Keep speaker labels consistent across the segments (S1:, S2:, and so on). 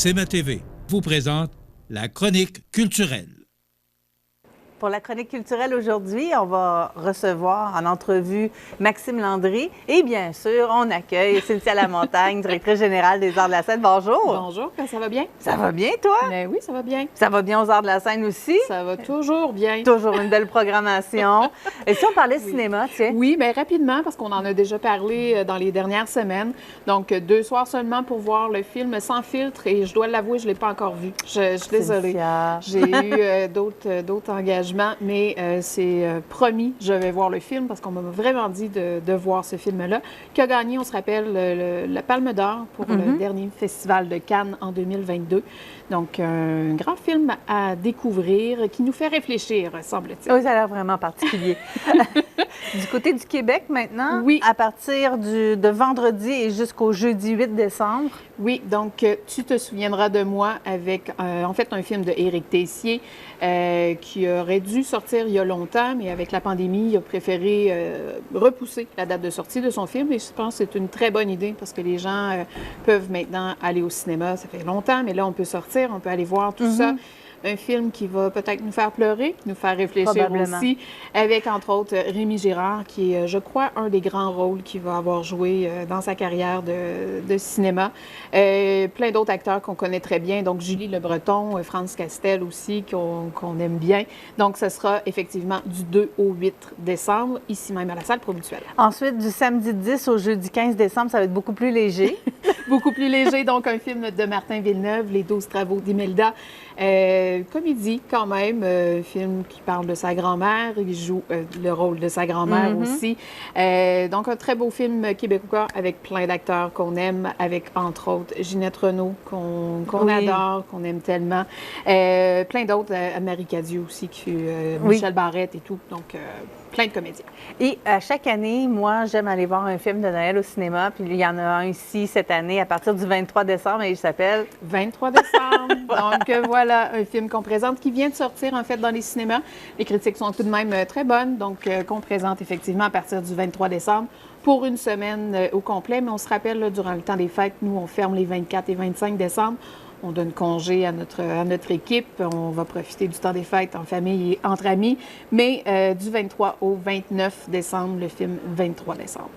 S1: C'est ma TV vous présente la chronique culturelle.
S2: Pour la chronique culturelle aujourd'hui, on va recevoir en entrevue Maxime Landry et bien sûr, on accueille Cynthia Lamontagne, directrice générale des Arts de la scène. Bonjour.
S3: Bonjour, ça va bien?
S2: Ça va bien, toi?
S3: Ben oui, ça va bien.
S2: Ça va bien aux Arts de la scène aussi?
S3: Ça va toujours bien.
S2: Toujours une belle programmation. Et si on parlait cinéma, tiens?
S3: Oui, bien rapidement, parce qu'on en a déjà parlé dans les dernières semaines. Donc, 2 soirs seulement pour voir le film Sans filtre et je dois l'avouer, je ne l'ai pas encore vu. Je suis désolée.
S2: Cynthia.
S3: J'ai eu d'autres engagements, mais c'est promis, je vais voir le film parce qu'on m'a vraiment dit de voir ce film-là, qui a gagné, on se rappelle, la Palme d'Or pour le dernier festival de Cannes en 2022. Donc, un grand film à découvrir qui nous fait réfléchir, semble-t-il.
S2: Oui, ça a l'air vraiment particulier. Du côté du Québec maintenant,
S3: oui.
S2: À partir de vendredi et jusqu'au jeudi 8 décembre.
S3: Oui, donc tu te souviendras de moi avec, en fait, un film de Éric Tessier qui aurait dû sortir il y a longtemps, mais avec la pandémie, il a préféré repousser la date de sortie de son film et je pense que c'est une très bonne idée parce que les gens peuvent maintenant aller au cinéma. Ça fait longtemps, mais là, on peut sortir, on peut aller voir tout ça. Un film qui va peut-être nous faire pleurer, nous faire réfléchir aussi, avec entre autres Rémi Girard, qui est, je crois, un des grands rôles qu'il va avoir joué dans sa carrière de cinéma. Plein d'autres acteurs qu'on connaît très bien, donc Julie Le Breton, Franz Castel aussi, qu'on aime bien. Donc, ce sera effectivement du 2 au 8 décembre, ici même à la salle Promutuelle.
S2: Ensuite, du samedi 10 au jeudi 15 décembre, ça va être beaucoup plus léger.
S3: Beaucoup plus léger, donc un film de Martin Villeneuve, Les 12 travaux d'Imelda. Comédie quand même, film qui parle de sa grand-mère, il joue le rôle de sa grand-mère aussi. Donc un très beau film québécois avec plein d'acteurs qu'on aime, avec entre autres Ginette Renault qu'on adore, qu'on aime tellement. Plein d'autres, Marie Cadieux aussi, Michel Barrette et tout, donc plein de comédiens.
S2: Et à chaque année, moi, j'aime aller voir un film de Noël au cinéma, puis il y en a un ici cette année à partir du 23 décembre et il s'appelle
S3: 23 décembre. Donc voilà, un film qu'on présente qui vient de sortir en fait dans les cinémas. Les critiques sont tout de même très bonnes, donc qu'on présente effectivement à partir du 23 décembre pour une semaine au complet. Mais on se rappelle, là, durant le temps des fêtes, nous, on ferme les 24 et 25 décembre. On donne congé à notre équipe. On va profiter du temps des fêtes en famille et entre amis. Mais du 23 au 29 décembre, le film 23 décembre.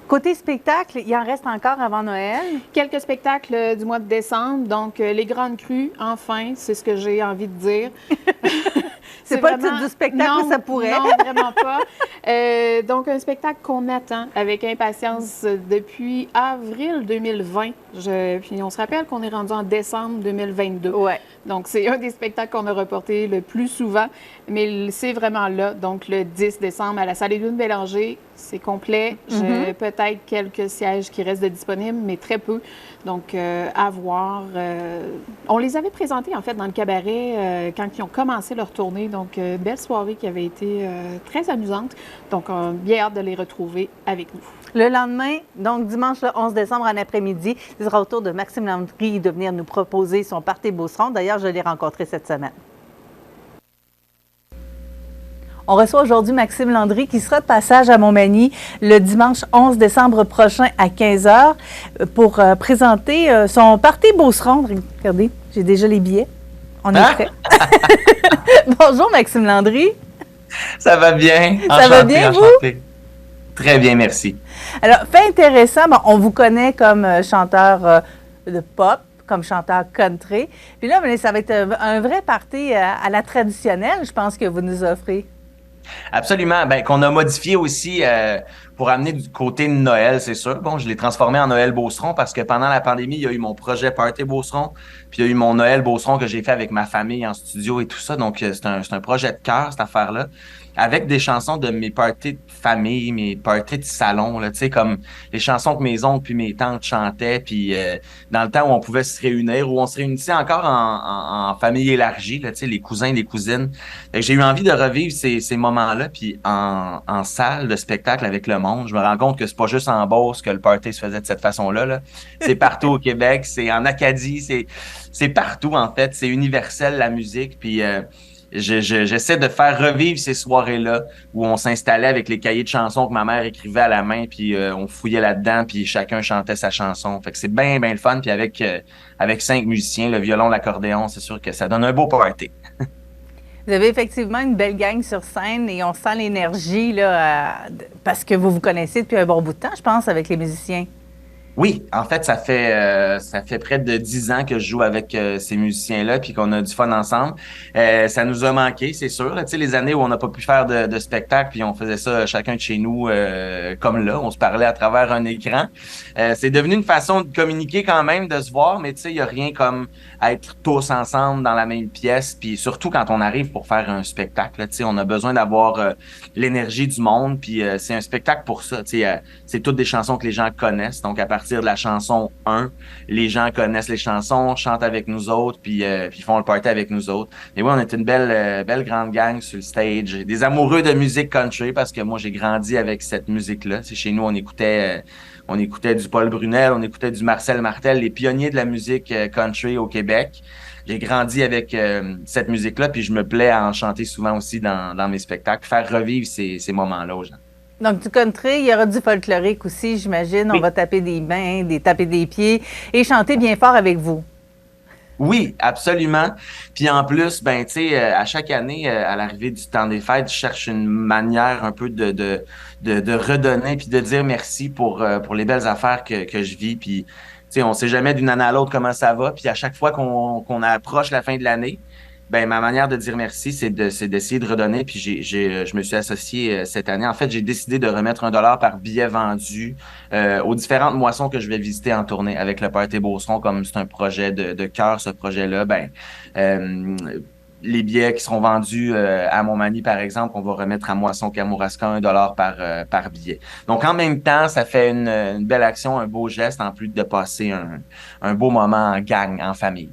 S2: Côté spectacle, il en reste encore avant Noël?
S3: Quelques spectacles du mois de décembre. Donc, les Grandes Crues, enfin, c'est ce que j'ai envie de dire.
S2: C'est pas vraiment le type de spectacle où ça pourrait.
S3: Non, vraiment pas. Donc, un spectacle qu'on attend avec impatience depuis avril 2020. Puis on se rappelle qu'on est rendu en décembre 2022.
S2: Ouais.
S3: Donc, c'est un des spectacles qu'on a reporté le plus souvent, mais c'est vraiment là. Donc, le 10 décembre à la salle Édouard Bélanger, c'est complet. J'ai peut-être quelques sièges qui restent disponibles, mais très peu. Donc, à voir. On les avait présentés, en fait, dans le cabaret quand ils ont commencé leur tournée. Donc, belle soirée qui avait été très amusante. Donc, bien hâte de les retrouver avec nous.
S2: Le lendemain, donc dimanche le 11 décembre en après-midi, il sera au tour de Maxime Landry de venir nous proposer son Party Beauceron. D'ailleurs, je l'ai rencontré cette semaine. On reçoit aujourd'hui Maxime Landry qui sera de passage à Montmagny le dimanche 11 décembre prochain à 15h pour présenter son Party Beauceron. Regardez, j'ai déjà les billets. On est prêts. Bonjour Maxime Landry.
S4: Ça va bien.
S2: Ça va bien, vous?
S4: Très bien, merci.
S2: Alors, fait intéressant, bon, on vous connaît comme chanteur de pop, comme chanteur country. Puis là, ça va être un vrai party à la traditionnelle, je pense, que vous nous offrez.
S4: Absolument. Bien, qu'on a modifié aussi pour amener du côté de Noël, c'est sûr. Bon, je l'ai transformé en Noël Beauceron parce que pendant la pandémie, il y a eu mon projet Party Beauceron, puis il y a eu mon Noël Beauceron que j'ai fait avec ma famille en studio et tout ça. Donc, c'est un projet de cœur, cette affaire-là, avec des chansons de mes parties de famille, mes parties de salon, là, tu sais, comme les chansons que mes oncles puis mes tantes chantaient, puis dans le temps où on pouvait se réunir, où on se réunissait encore en famille élargie, là, tu sais, les cousins, les cousines. Fait que j'ai eu envie de revivre ces moments-là, puis en salle de spectacle avec le monde. Je me rends compte que c'est pas juste en Beauce que le party se faisait de cette façon-là, là. C'est partout au Québec, c'est en Acadie, c'est partout, en fait. C'est universel, la musique, puis j'essaie de faire revivre ces soirées-là où on s'installait avec les cahiers de chansons que ma mère écrivait à la main, puis on fouillait là-dedans, puis chacun chantait sa chanson. Fait que c'est bien, bien le fun. Puis avec 5 musiciens, le violon, l'accordéon, c'est sûr que ça donne un beau party.
S2: Vous avez effectivement une belle gang sur scène et on sent l'énergie là, parce que vous vous connaissez depuis un bon bout de temps, je pense, avec les musiciens.
S4: Oui, en fait, ça fait près de 10 ans que je joue avec ces musiciens-là, puis qu'on a du fun ensemble. Ça nous a manqué, c'est sûr. Là. Tu sais, les années où on n'a pas pu faire de spectacle, puis on faisait ça chacun de chez nous, comme là, on se parlait à travers un écran. C'est devenu une façon de communiquer quand même, de se voir, mais tu sais, il y a rien comme être tous ensemble dans la même pièce, puis surtout quand on arrive pour faire un spectacle. Là, tu sais, on a besoin d'avoir l'énergie du monde, puis c'est un spectacle pour ça. Tu sais, c'est toutes des chansons que les gens connaissent, donc à partir de la chanson 1, les gens connaissent les chansons, chantent avec nous autres, puis font le party avec nous autres. Et oui, on est une belle grande gang sur le stage. Des amoureux de musique country, parce que moi, j'ai grandi avec cette musique-là. C'est chez nous, on écoutait du Paul Brunel, on écoutait du Marcel Martel, les pionniers de la musique country au Québec. J'ai grandi avec cette musique-là, puis je me plais à en chanter souvent aussi dans mes spectacles, faire revivre ces moments-là aux gens.
S2: Donc, du country, il y aura du folklorique aussi, j'imagine.
S4: Oui.
S2: On va taper des mains, taper des pieds et chanter bien fort avec vous.
S4: Oui, absolument. Puis en plus, ben tu sais, à chaque année, à l'arrivée du temps des fêtes, je cherche une manière un peu de redonner puis de dire merci pour les belles affaires que je vis. Puis tu sais, on sait jamais d'une année à l'autre comment ça va. Puis à chaque fois qu'on approche la fin de l'année, ben ma manière de dire merci, c'est d'essayer de redonner. Puis je me suis associé cette année. En fait, j'ai décidé de remettre $1 par billet vendu aux différentes moissons que je vais visiter en tournée avec le Party Beauceron. Comme c'est un projet de cœur, ce projet-là, ben euh, les billets qui seront vendus à Montmagny, par exemple, on va remettre à Moisson Kamouraska $1 par billet. Donc, en même temps, ça fait une belle action, un beau geste, en plus de passer un beau moment en gang, en famille.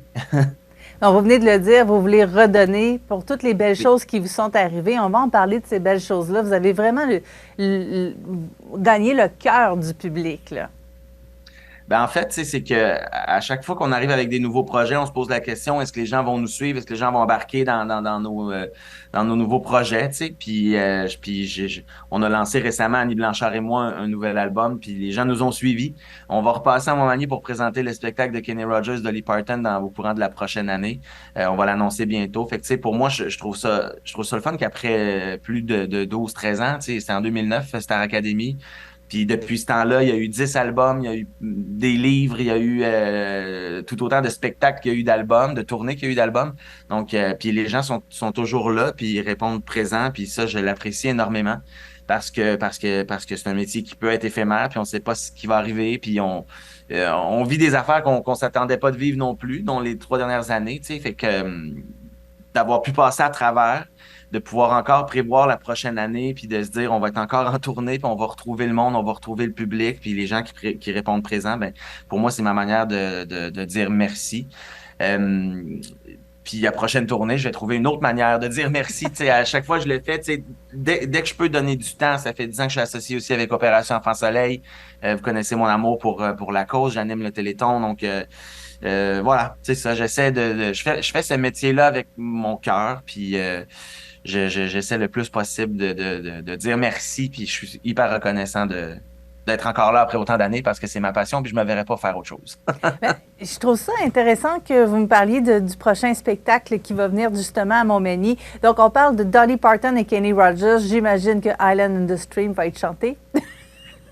S2: Donc, vous venez de le dire, vous voulez redonner pour toutes les belles choses qui vous sont arrivées. On va en parler de ces belles choses-là. Vous avez vraiment gagné le cœur du public, là.
S4: Ben en fait, tu sais, c'est que à chaque fois qu'on arrive avec des nouveaux projets, on se pose la question, est-ce que les gens vont nous suivre? Est-ce que les gens vont embarquer dans nos nouveaux projets, tu sais? On a lancé récemment, Annie Blanchard et moi, un nouvel album, puis les gens nous ont suivis. On va repasser à Montmagny pour présenter le spectacle de Kenny Rogers, Dolly Parton au courant de la prochaine année. On va l'annoncer bientôt. Fait que, tu sais, pour moi, je trouve ça le fun qu'après plus de 12-13 ans, tu sais, c'était en 2009, Star Academy. Puis depuis ce temps-là, il y a eu 10 albums, il y a eu des livres, il y a eu tout autant de spectacles qu'il y a eu d'albums, de tournées qu'il y a eu d'albums. Donc, puis les gens sont toujours là, puis ils répondent présents, puis ça, je l'apprécie énormément parce que c'est un métier qui peut être éphémère, puis on ne sait pas ce qui va arriver, puis on vit des affaires qu'on s'attendait pas de vivre non plus, dans les 3 dernières années, tu sais, fait que d'avoir pu passer à travers, de pouvoir encore prévoir la prochaine année, puis de se dire on va être encore en tournée, puis on va retrouver le monde, on va retrouver le public, puis les gens qui répondent présents, ben pour moi, c'est ma manière de dire merci. Puis la prochaine tournée, je vais trouver une autre manière de dire merci. Tu sais, à chaque fois, je le fais. Tu sais, dès que je peux donner du temps, ça fait 10 ans que je suis associé aussi avec Opération Enfant Soleil. Vous connaissez mon amour pour la cause. J'anime le Téléthon. Donc, voilà, c'est ça. Je fais ce métier-là avec mon cœur. Puis, j'essaie le plus possible de dire merci. Puis, je suis hyper reconnaissant d'être encore là après autant d'années parce que c'est ma passion. Puis, je me verrais pas faire autre chose.
S2: Bien, je trouve ça intéressant que vous me parliez du prochain spectacle qui va venir justement à Montmagny. Donc, on parle de Dolly Parton et Kenny Rogers. J'imagine que Island in the Stream va être chanté.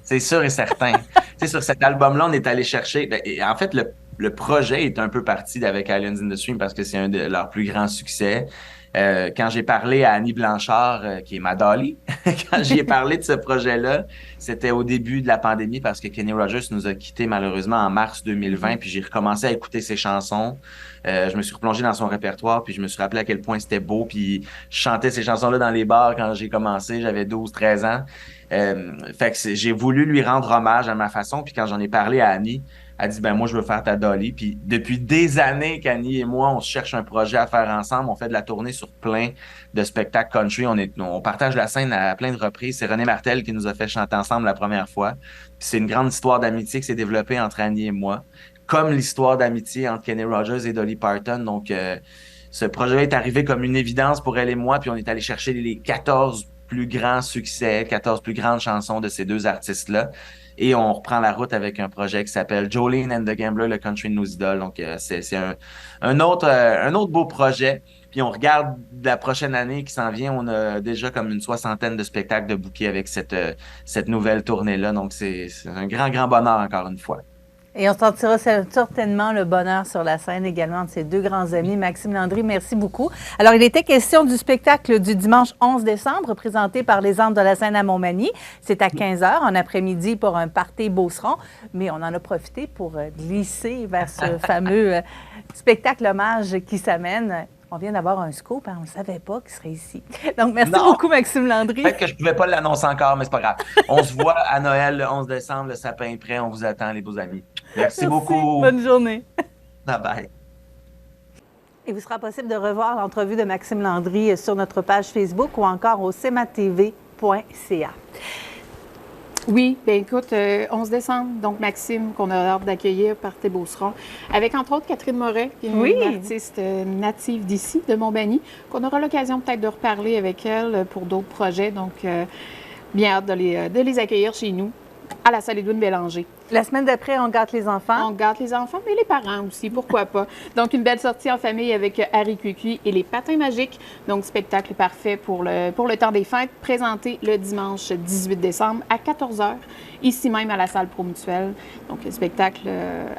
S4: C'est sûr et certain. Tu sais, sur cet album-là, on est allé chercher. En fait, le projet est un peu parti d'avec Islands in the Stream parce que c'est un de leurs plus grands succès. Quand j'ai parlé à Annie Blanchard, qui est ma Dolly, quand j'ai parlé de ce projet-là, c'était au début de la pandémie parce que Kenny Rogers nous a quittés malheureusement en mars 2020, puis j'ai recommencé à écouter ses chansons. Je me suis replongé dans son répertoire, puis je me suis rappelé à quel point c'était beau, puis je chantais ces chansons-là dans les bars quand j'ai commencé, j'avais 12-13 ans. Fait que j'ai voulu lui rendre hommage à ma façon, puis quand j'en ai parlé à Annie, elle dit, ben moi, je veux faire ta Dolly. Puis depuis des années qu'Annie et moi, on cherche un projet à faire ensemble. On fait de la tournée sur plein de spectacles country. On partage la scène à plein de reprises. C'est René Martel qui nous a fait chanter ensemble la première fois. Puis c'est une grande histoire d'amitié qui s'est développée entre Annie et moi, comme l'histoire d'amitié entre Kenny Rogers et Dolly Parton. Donc, ce projet est arrivé comme une évidence pour elle et moi, puis on est allé chercher les 14 plus grands succès, 14 plus grandes chansons de ces deux artistes-là. Et on reprend la route avec un projet qui s'appelle Jolene and the Gambler, le country de nos idoles. Donc, c'est un autre beau projet. Puis on regarde la prochaine année qui s'en vient. On a déjà comme une 60aine de spectacles de bouquets avec cette nouvelle tournée-là. Donc, c'est un grand, grand bonheur encore une fois.
S2: Et on sentira certainement le bonheur sur la scène également de ces deux grands amis. Maxime Landry, merci beaucoup. Alors, il était question du spectacle du dimanche 11 décembre, présenté par les Antres de la Seine à Montmagny. C'est à 15h en après-midi pour un party Beauceron, mais on en a profité pour glisser vers ce fameux spectacle hommage qui s'amène. On vient d'avoir un scoop, hein, on ne savait pas qu'il serait ici. Donc, merci beaucoup, Maxime Landry.
S4: Peut-être que je ne pouvais pas l'annoncer encore, mais c'est pas grave. On se voit à Noël le 11 décembre, le sapin est prêt. On vous attend, les beaux amis. Merci beaucoup.
S2: Bonne journée.
S4: Bye-bye.
S2: Il vous sera possible de revoir l'entrevue de Maxime Landry sur notre page Facebook ou encore au cematv.ca.
S3: Oui, bien écoute, 11 décembre, donc Maxime, qu'on a hâte d'accueillir par Party Beauceron, avec entre autres Catherine Moret, qui est une artiste native d'ici, de Montmagny, qu'on aura l'occasion peut-être de reparler avec elle pour d'autres projets. Donc, bien hâte de les accueillir chez nous, à la salle Édouine Bélanger.
S2: La semaine d'après, on gâte les enfants.
S3: On gâte les enfants, mais les parents aussi, pourquoi pas. Donc, une belle sortie en famille avec Harry Cucuy et les patins magiques. Donc, spectacle parfait pour le temps des fêtes, présenté le dimanche 18 décembre à 14h, ici même à la salle Promutuelle. Donc, un spectacle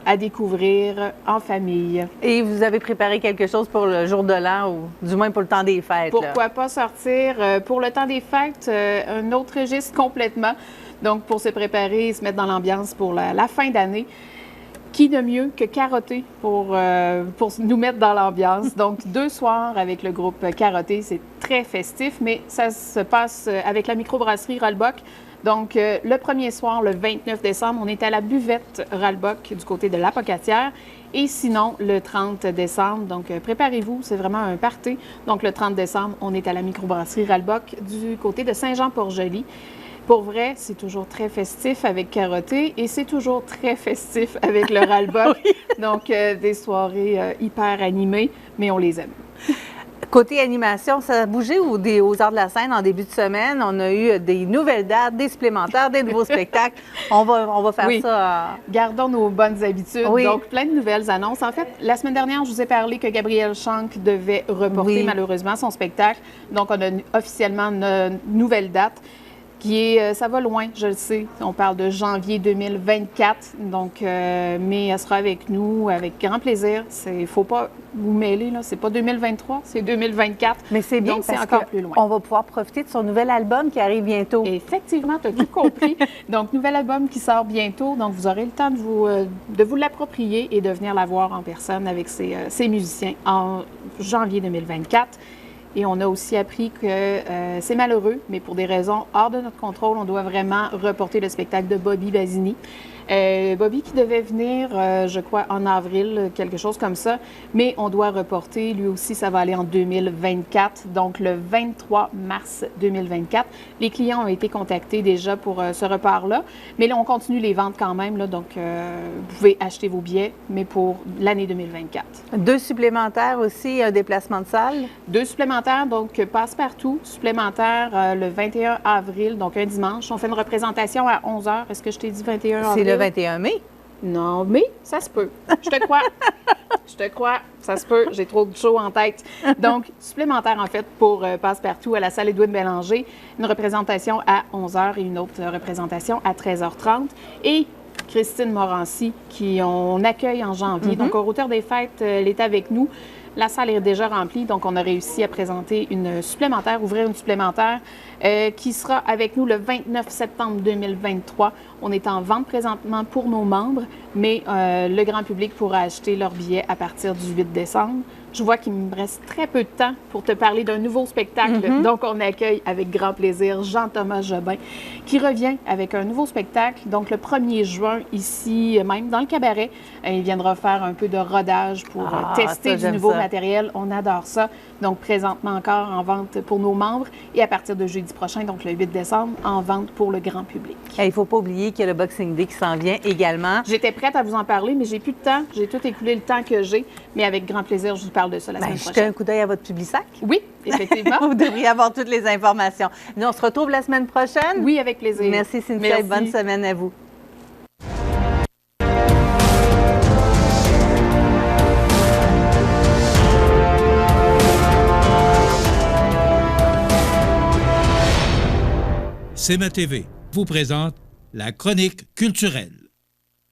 S3: à découvrir en famille.
S2: Et vous avez préparé quelque chose pour le jour de l'an, ou du moins pour le temps des fêtes?
S3: Pourquoi pas sortir pour le temps des fêtes, un autre registre complètement. Donc, pour se préparer et se mettre dans l'ambiance pour la fin d'année, qui de mieux que Carotté pour nous mettre dans l'ambiance? Donc, 2 soirs avec le groupe Carotté, c'est très festif, mais ça se passe avec la microbrasserie Ralbock. Donc, le premier soir, le 29 décembre, on est à la buvette Ralbock du côté de l'Apocatière. Et sinon, le 30 décembre, donc préparez-vous, c'est vraiment un party. Donc, le 30 décembre, on est à la microbrasserie Ralbock du côté de Saint-Jean-Port-Joli. Pour vrai, c'est toujours très festif avec Carotté et c'est toujours très festif avec le Ralbock. Oui. Donc, des soirées hyper animées, mais on les aime.
S2: Côté animation, ça a bougé aux Arts de la Seine en début de semaine? On a eu des nouvelles dates, des supplémentaires, des nouveaux spectacles. On va faire ça.
S3: Gardons nos bonnes habitudes.
S2: Oui.
S3: Donc, plein de nouvelles annonces. En fait, la semaine dernière, je vous ai parlé que Gabriel Schank devait reporter malheureusement son spectacle. Donc, on a officiellement une nouvelle date. Ça va loin, je le sais. On parle de janvier 2024, donc, mais elle sera avec nous avec grand plaisir. Il ne faut pas vous mêler, là. C'est pas 2023, c'est 2024.
S2: Mais c'est bien,
S3: donc c'est
S2: parce
S3: encore plus loin.
S2: On va pouvoir profiter de son nouvel album qui arrive bientôt.
S3: Effectivement, tu as tout compris. Donc, nouvel album qui sort bientôt. Donc, vous aurez le temps de vous l'approprier et de venir la voir en personne avec ses musiciens en janvier 2024. Et on a aussi appris que c'est malheureux, mais pour des raisons hors de notre contrôle, on doit vraiment reporter le spectacle de Bobby Basini. Bobby qui devait venir, je crois, en avril, quelque chose comme ça, mais on doit reporter. Lui aussi, ça va aller en 2024, donc le 23 mars 2024. Les clients ont été contactés déjà pour ce report-là, mais là, on continue les ventes quand même, là, donc vous pouvez acheter vos billets, mais pour l'année 2024.
S2: 2 supplémentaires aussi, un déplacement de salle?
S3: 2 supplémentaires, donc passe-partout, supplémentaire le 21 avril, donc un dimanche. On fait une représentation à 11h. Est-ce que je t'ai dit 21 avril?
S2: C'est le 21 mai?
S3: Non, mais ça se peut. Je te crois. Je te crois. Ça se peut. J'ai trop de show en tête. Donc, supplémentaire, en fait, pour Passe-Partout à la salle Édouine Bélanger. Une représentation à 11h et une autre représentation à 13h30. Et Christine Morancy, on accueille en janvier. Donc, au Rotteur des Fêtes, elle est avec nous. La salle est déjà remplie, donc on a réussi à présenter une supplémentaire, ouvrir une supplémentaire qui sera avec nous le 29 septembre 2023. On est en vente présentement pour nos membres, mais le grand public pourra acheter leurs billets à partir du 8 décembre. Je vois qu'il me reste très peu de temps pour te parler d'un nouveau spectacle. Donc, on accueille avec grand plaisir Jean-Thomas Jobin qui revient avec un nouveau spectacle. Donc, le 1er juin, ici, même dans le cabaret, il viendra faire un peu de rodage pour tester du nouveau matériel. On adore ça. Donc, présentement encore en vente pour nos membres et à partir de jeudi prochain, donc le 8 décembre, en vente pour le grand public.
S2: Il ne faut pas oublier qu'il y a le Boxing Day qui s'en vient également.
S3: J'étais prête à vous en parler, mais j'ai plus de temps. J'ai tout écoulé le temps que j'ai, mais avec grand plaisir, je vous parle de ça la semaine
S2: Jetez
S3: prochaine.
S2: un coup d'œil à votre Publisac.
S3: Oui, effectivement.
S2: Vous devriez avoir toutes les informations. Nous, on se retrouve la semaine prochaine.
S3: Oui, avec plaisir.
S2: Merci, Cynthia, et
S3: Merci.
S2: bonne semaine à vous.
S1: CMA TV vous présente la chronique culturelle.